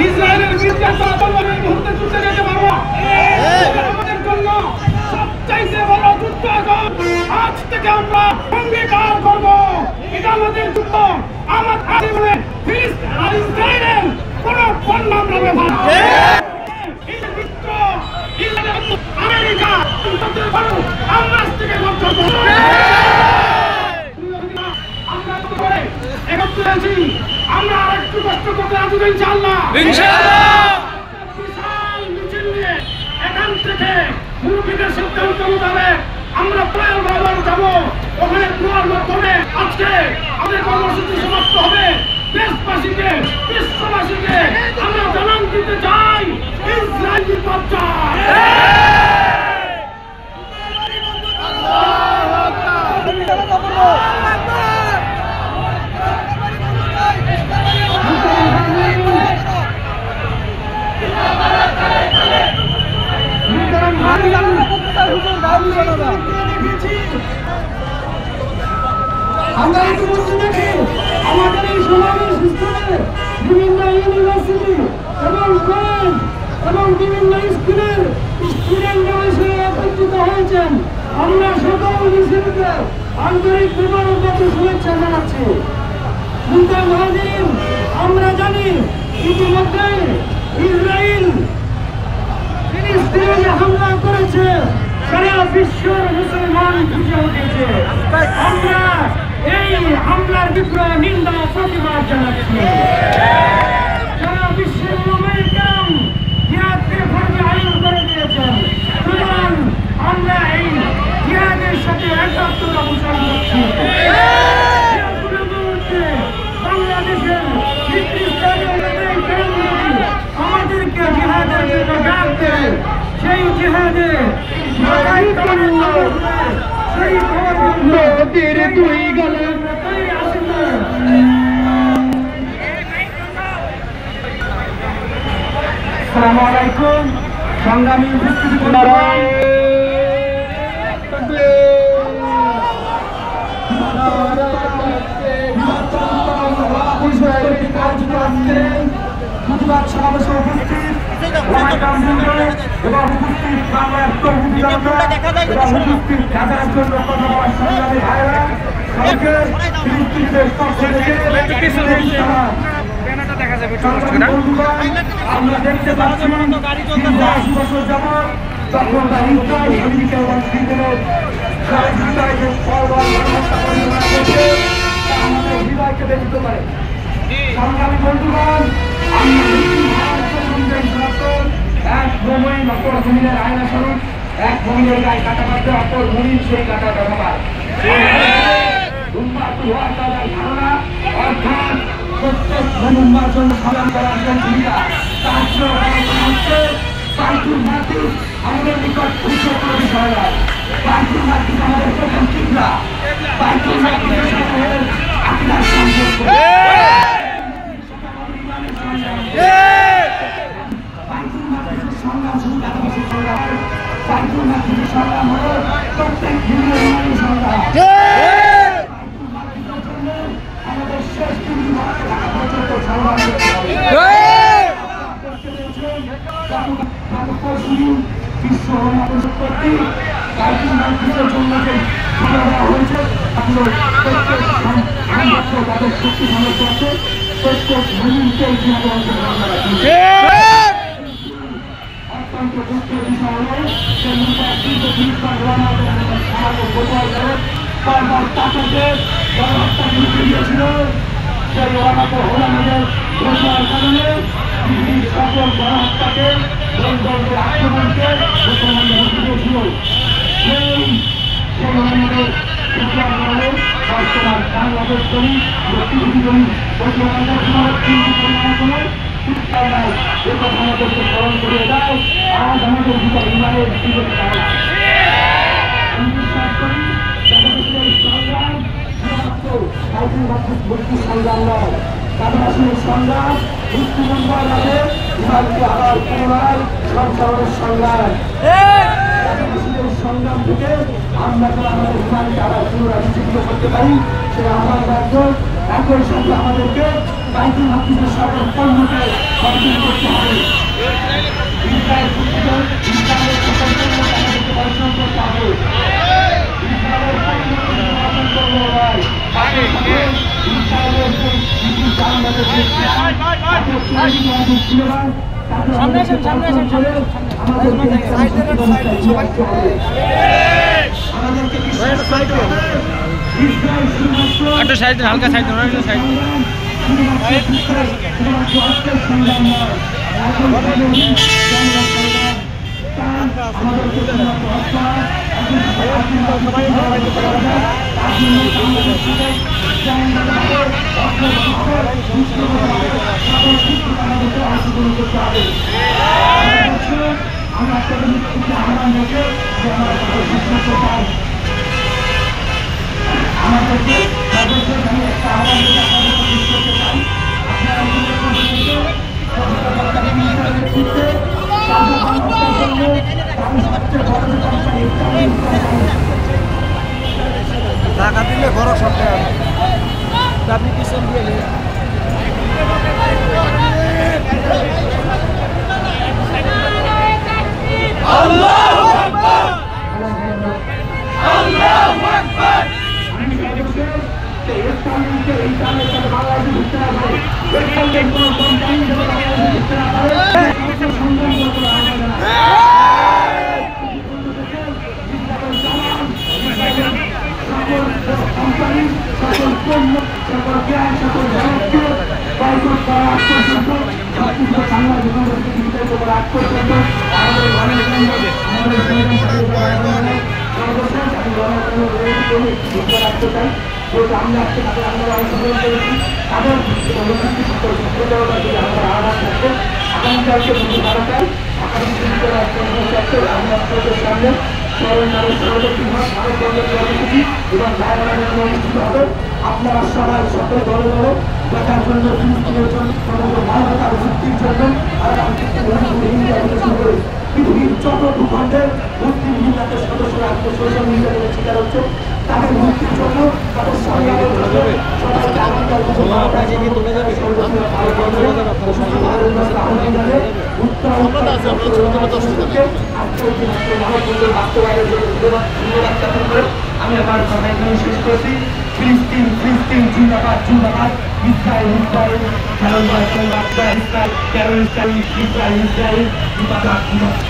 ইসরায়েলের বিরুদ্ধে এই মুহূর্তে যুদ্ধে যেতে পারবো। আমাদের জন্য সবচাইতে বড় যুদ্ধ এখন। আজ থেকে আমরা অঙ্গীকার করবো এটা আমাদের যুদ্ধ। আমার জীবনে ইসরায়েলের কোন পণ্য আমরা ব্যবহার আমেরিকা আমরা থেকে আমরা আরেকটু কষ্ট করতে রাজি ইনশাআল্লাহ। বিশাল মিছিল নিয়ে এখান থেকে মুরব্বীদের সিদ্ধান্ত মোতাবেক আমরা প্রায় যাবো। ওখানে দোয়ার মাধ্যমে আজকে আমাদের কর্মসূচি সমাপ্ত হবে। দেশবাসীকে বিশ্ববাসীকে আমরা জানান দিতে চাই ইসরায়েল বিপর্যয়। আমরা ইতিমধ্যে দেখি আমাদের এই সমাবেশ স্থলে বিভিন্ন ইউনিভার্সিটি এবং কলেজ এবং বিভিন্ন স্কুলের স্টুডেন্টরা এসে একত্রিত হয়েছেন। আমরা সকল মিছিলকে আন্তরিক মোবারকবাদ ও শুভেচ্ছা জানাচ্ছি। আমরা জানি ইতিমধ্যে ইসরায়েল ফিলিস্তিনে হামলা করেছে, সারা বিশ্বের মুসলমান খুশি উঠেছে। আমরা এই হামলার তীব্র নিন্দা প্রতিবাদ জানাচ্ছি। সারা বিশ্বের উলামায়ে-কেরাম জিহাদকে ফরজ আইন করে দিয়েছেন। সুতরাং আমরা এই জিহাদের সাথে একাত্মতা পোষণ করছি। বাংলাদেশের আমাদেরকে জিহাদের জন্য ডাক দেয়, সেই জিহাদে আসসালামু আলাইকুম সংগ্রামী উপস্থিতি প্রতিবাদ সমাবেশে উপস্থিত এবং উপস্থিত বাংলার তৌহিদি জনতা এবং উপস্থিত ঢাকার জন্য কথা বলার সংগ্রামী ভাইরা সবাইকে ফিলিস্তিনের পক্ষ থেকে আমরা দেখতে পাচ্ছি 80 বছর যাবৎ তখন ইসরায়েল আমেরিকা এবং ব্রিটেনের সহযোগিতায় যে আমাদের হৃদয়কে ব্যতীত করে। সংগ্রামী বন্ধুগণ, এক ভূমি নকল জমিনের আয়না স্বরূপ এক ভূমির গায়ে কাটা বাঁধতে অপর ভূমির সেই কাটা ব্যবহার ধারণা অর্থাৎ প্রত্যেক ভূমির জন্য সংগ্রাম করার যে ভূমিকা তার হচ্ছে বাইতুল মাকদিস আমাদের নিকট গুরুত্বপূর্ণ বিষয় নয়। বাইতুল মাকদিস আমাদের প্রথম কিবলা। বাইতুল মাকদিসের সাথে আকিদার সম্পর্ক। বাইতুল মাকদিসের সংগ্রাম শুধু আদিবাসীর সংগ্রাম, বাইতুল মাকদিসের সংগ্রাম হল প্রত্যেক ভূমির সংগ্রাম। বাইতুল মাকদিসের জন্য আমাদের শেষ পর্যন্ত সংগ্রাম করতে হবে। বিশ্ব কর্তৃক বাইতুল মাকদিসের জন্য যে দেওয়া হয়েছে তাদের শক্তি সামর্থ্য আছে। প্রত্যেক ভূমিকে অত্যন্ত দুঃখের বিষয় হল গণহত্যা বিরুদ্ধে দিয়েছিল। সেই ওলামাকে হোলামাদের ঘোষণার কারণে পৃথিবীর সকল গণহত্যাকে দলদের আক্রমণকে মুসলমানদের মুক্তি দিয়েছিল। সেই ওলামাদের ঘোষণার কারণে বর্তমান বাংলাদেশ করি পৃথিবী করি মুসলমানদের আমাদেরকে স্মরণ করে দেয়। আজ আমাদের ভিতর ইমানের জীবন আমি বিশ্বাস করি সংগ্রাম সংগ্রাম নয়, আদিবাসীর সংগ্রাম মৃত্যুবন্ধন আছে ইমানকে আবার পুনরায় সংস্করণের সংগ্রাম। আদিবাসীদের সংগ্রাম থেকে আমরা যারা আমাদের ইমানকে আবার পুনরায় বিচিত্র করতে পারি সে আমার রাজ্য একই সাথে আমাদেরকে বাইতুল মাকদিসের সকল পণ্যকে বর্জন করতে হবে। ইসরায়েল ইসরায়েলের সকল পণ্যকে আমাদেরকে বর্জন করতে হবে। ইসরায়েলের পণ্যকে বর্জন করলে নয়, ইসরায়েলের একটা সাইড দেন, হালকা সাইড দেন, একটা সাইড দেন। আমাদেরকে আমি একটা টাকা দিলে বড় সবটা আপনি পিছন দিয়ে আপনারা সবাই সকলে দলে দলে দেখার জন্য ফিলিস্তিনের জন্য মানবতার মুক্তির জন্য পৃথিবীর যত ভূখণ্ডের মুসলিম মিল্লাতের সদস্যরা সোশ্যাল মিডিয়াতে শিকার হচ্ছে তাদের মুক্তির জন্য তাদের সংগ্রামের জন্য সবাইকে আমি আবার সবাই শেষ করছি। ফিলিস্তিন ফিলিস্তিন জিন্দাবাদ জিন্দাবাদ, Israel Israel, Israel Israel, Israel Israel, জিন্দাবাদ জিন্দাবাদ।